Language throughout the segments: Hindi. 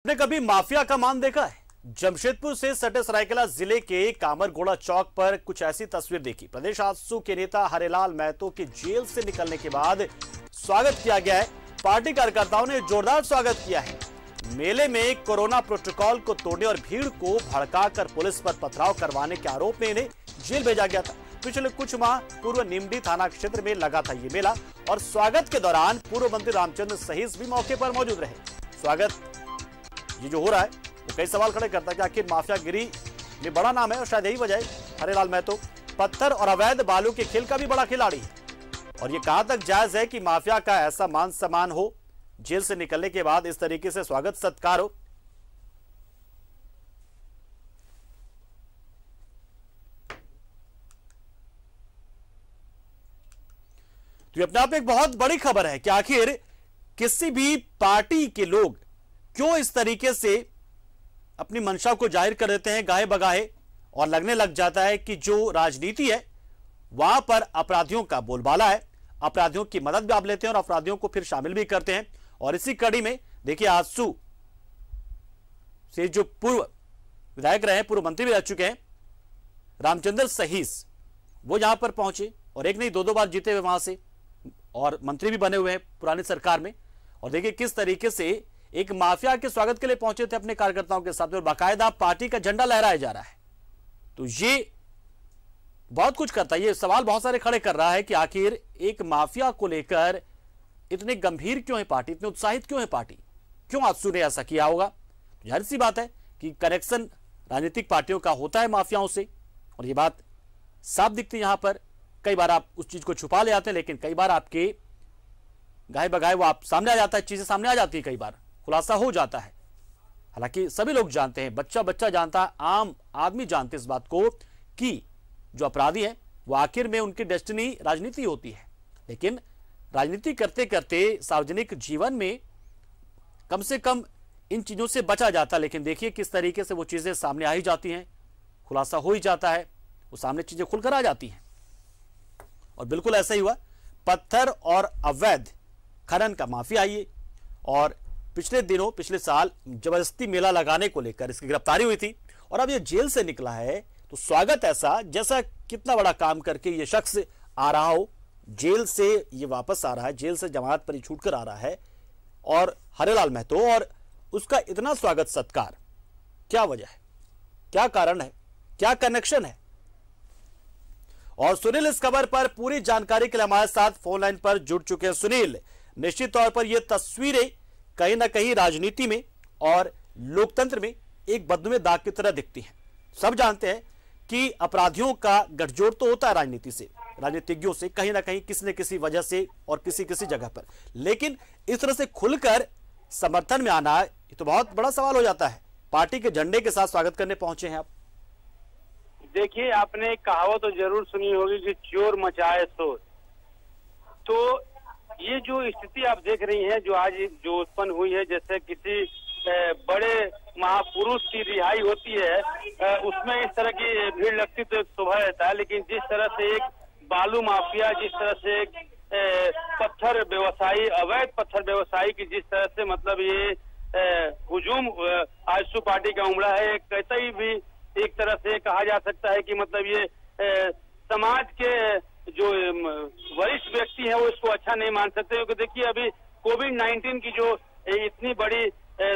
आपने कभी माफिया का मान देखा है? जमशेदपुर से सटे सरायकेला जिले के कामरगोड़ा चौक पर कुछ ऐसी तस्वीर देखी। प्रदेश आजसू के नेता हरेलाल महतो के जेल से निकलने के बाद स्वागत किया गया है। पार्टी कार्यकर्ताओं ने जोरदार स्वागत किया है। मेले में कोरोना प्रोटोकॉल को तोड़ने और भीड़ को भड़काकर पुलिस पर पथराव करवाने के आरोप में इन्हें जेल भेजा गया था। पिछले कुछ माह पूर्व निमडी थाना क्षेत्र में लगा था ये मेला और स्वागत के दौरान पूर्व मंत्री रामचंद्र सहीस भी मौके पर मौजूद रहे। स्वागत ये जो हो रहा है वो कई सवाल खड़े करता है कि आखिर माफियागिरी में बड़ा नाम है और शायद यही वजह है हरेलाल महतो पत्थर और अवैध बालू के खेल का भी बड़ा खिलाड़ी है। और ये कहां तक जायज है कि माफिया का ऐसा मान सम्मान हो, जेल से निकलने के बाद इस तरीके से स्वागत सत्कार हो। तो ये अपने आप में एक बहुत बड़ी खबर है कि आखिर किसी भी पार्टी के लोग क्यों इस तरीके से अपनी मंशा को जाहिर कर देते हैं गाहे बगाहे, और लगने लग जाता है कि जो राजनीति है वहां पर अपराधियों का बोलबाला है, अपराधियों की मदद भी आप लेते हैं और अपराधियों को फिर शामिल भी करते हैं। और इसी कड़ी में देखिए आजसू से जो पूर्व विधायक रहे, पूर्व मंत्री भी रह चुके हैं रामचंद्र सहीस, वो यहां पर पहुंचे और एक नहीं दो बार जीते हुए वहां से और मंत्री भी बने हुए हैं पुरानी सरकार में। और देखिए किस तरीके से एक माफिया के स्वागत के लिए पहुंचे थे अपने कार्यकर्ताओं के साथ और बाकायदा पार्टी का झंडा लहराया जा रहा है। तो ये बहुत कुछ करता है। ये सवाल बहुत सारे खड़े कर रहा है कि आखिर एक माफिया को लेकर इतने गंभीर क्यों है पार्टी, इतने उत्साहित क्यों है पार्टी, क्यों आजसू ने ऐसा किया होगा। तो जाहिर सी बात है कि कनेक्शन राजनीतिक पार्टियों का होता है माफियाओं से, और ये बात साफ दिखती है। यहां पर कई बार आप उस चीज को छुपा ले आते हैं, लेकिन कई बार आपके गाहे बगाहे वो आप सामने आ जाता है, चीजें सामने आ जाती है, कई बार खुलासा हो जाता है। हालांकि सभी लोग जानते हैं, बच्चा जानता है, आम आदमी जानते इस बात को कि जो अपराधी हैं वो आखिर में उनकी डेस्टिनी राजनीति होती है। लेकिन राजनीति करते करते सार्वजनिक जीवन में कम से कम इन चीजों से बचा जाता है। लेकिन देखिए किस तरीके से वो चीजें सामने आ ही जाती हैं, खुलासा हो ही जाता है, वो सामने चीजें खुलकर आ जाती हैं। और बिल्कुल ऐसा ही हुआ। पत्थर और अवैध खनन का माफिया ये, और पिछले साल जबरदस्ती मेला लगाने को लेकर इसकी गिरफ्तारी हुई थी और अब ये जेल से निकला है। तो स्वागत ऐसा जैसा कितना बड़ा काम करके ये शख्स आ रहा हो, जेल से ये वापस आ रहा है, जेल से जमानत पर ही छूट कर आ रहा है, और हरेलाल महतो और उसका इतना स्वागत सत्कार, क्या वजह है, क्या कारण है, क्या कनेक्शन है। और सुनील इस खबर पर पूरी जानकारी के लिए हमारे साथ फोन लाइन पर जुड़ चुके हैं। सुनील, निश्चित तौर पर यह तस्वीरें कहीं ना कहीं राजनीति में और लोकतंत्र में एक बदनुमे दाग की तरह दिखती हैं। सब जानते हैं कि अपराधियों का गठजोड़ तो होता है राजनीति से, राजनीतिज्ञों से, कहीं ना कहीं किसी न किसी वजह से और किसी जगह पर, लेकिन इस तरह से खुलकर समर्थन में आना ये तो बहुत बड़ा सवाल हो जाता है। पार्टी के झंडे के साथ स्वागत करने पहुंचे हैं आप। देखिए, आपने कहावत तो जरूर सुनी होगी कि चोर मचाए शोर। तो ये जो स्थिति आप देख रही हैं, जो आज जो उत्पन्न हुई है, जैसे किसी बड़े महापुरुष की रिहाई होती है, उसमें इस तरह की भीड़ लगती तो एक शोभा रहता है। लेकिन जिस तरह से एक बालू माफिया, जिस तरह से एक पत्थर व्यवसायी, अवैध पत्थर व्यवसायी की जिस तरह से मतलब ये हुजूम आजसू पार्टी का उमड़ा है, कतई भी एक तरह से कहा जा सकता है कि मतलब ये समाज के जो वरिष्ठ व्यक्ति है वो इसको अच्छा नहीं मान सकते। क्योंकि देखिए अभी कोविड-19 की जो इतनी बड़ी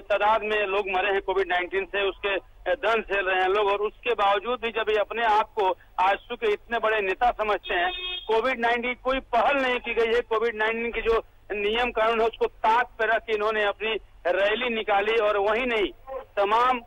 तादाद में लोग मरे हैं कोविड-19 से, उसके दंड झेल रहे हैं लोग, और उसके बावजूद भी जब ये अपने आप को आजसू के इतने बड़े नेता समझते हैं, कोविड-19 कोई पहल नहीं की गई है। कोविड-19 की जो नियम कानून है उसको ताक पे रख के इन्होंने अपनी रैली निकाली, और वही नहीं तमाम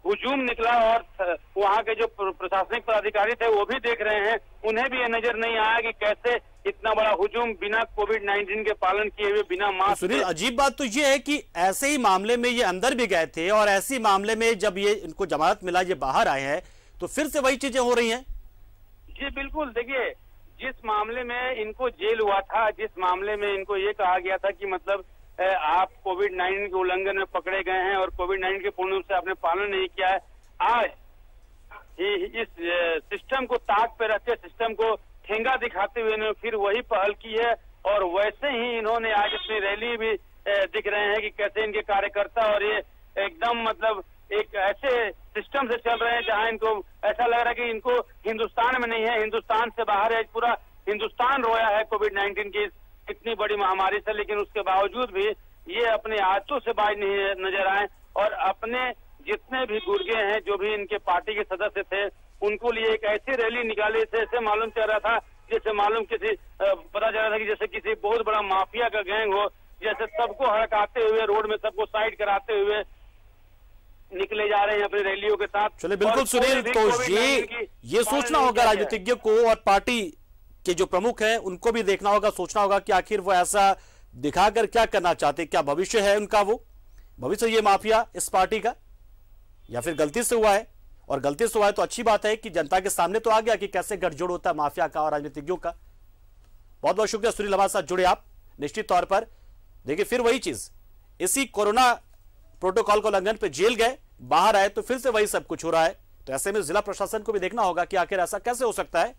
हुजूम निकला। और वहाँ के जो प्रशासनिक पदाधिकारी थे वो भी देख रहे हैं, उन्हें भी ये नजर नहीं आया कि कैसे इतना बड़ा हुजूम बिना कोविड-19 के पालन किए हुए, बिना मास्क। सुनील, अजीब बात तो ये है कि ऐसे ही मामले में ये अंदर भी गए थे और ऐसे मामले में जब ये इनको जमानत मिला, ये बाहर आए हैं, तो फिर से वही चीजें हो रही हैं। जी बिल्कुल, देखिए जिस मामले में इनको जेल हुआ था, जिस मामले में इनको ये कहा गया था कि मतलब आप कोविड-19 के उल्लंघन में पकड़े गए हैं और कोविड-19 के पूर्ण रूप से आपने पालन नहीं किया है, आज इस सिस्टम को ताक पे रख के, सिस्टम को ठेंगा दिखाते हुए इन्होंने फिर वही पहल की है। और वैसे ही इन्होंने आज अपनी रैली भी दिख रहे हैं कि कैसे इनके कार्यकर्ता और ये एकदम मतलब एक ऐसे सिस्टम से चल रहे हैं जहां इनको ऐसा लग रहा है कि इनको हिंदुस्तान में नहीं है, हिंदुस्तान से बाहर है। पूरा हिंदुस्तान रोया है कोविड-19 की इतनी बड़ी महामारी से, लेकिन उसके बावजूद भी ये अपने आदतों से बाज नहीं नजर आए और अपने जितने भी गुर्गे हैं, जो भी इनके पार्टी के सदस्य थे, उनको लिए एक ऐसी रैली निकाले थे, ऐसे मालूम चल रहा था जैसे मालूम किसी पता चल रहा था कि जैसे किसी बहुत बड़ा माफिया का गैंग हो, जैसे सबको हड़काते हुए रोड में सबको साइड कराते हुए निकले जा रहे हैं अपनी रैलियों के साथ। चलिए बिल्कुल सुनील, तो ये सोचना होगा राजनीतिज्ञों को और पार्टी के जो प्रमुख हैं उनको भी देखना होगा, सोचना होगा कि आखिर वो ऐसा दिखाकर क्या करना चाहते, क्या भविष्य है उनका, वो भविष्य ये माफिया इस पार्टी का, या फिर गलती से हुआ है। और गलती से हुआ है तो अच्छी बात है कि जनता के सामने तो आ गया कि कैसे गठजोड़ होता है माफिया का और राजनीतिज्ञों का। बहुत बहुत शुक्रिया सुनील, हमारे साथ जुड़े आप। निश्चित तौर पर देखिए फिर वही चीज, इसी कोरोना प्रोटोकॉल को उल्लंघन पे जेल गए, बाहर आए तो फिर से वही सब कुछ हो रहा है। तो ऐसे में जिला प्रशासन को भी देखना होगा कि आखिर ऐसा कैसे हो सकता है।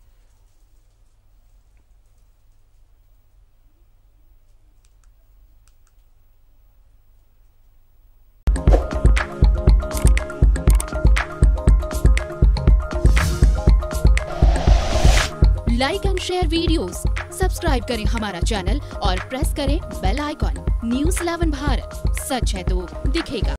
Like and share videos, subscribe करें हमारा चैनल और प्रेस करें बेल आइकॉन। न्यूज़ 11 भारत, सच है तो दिखेगा।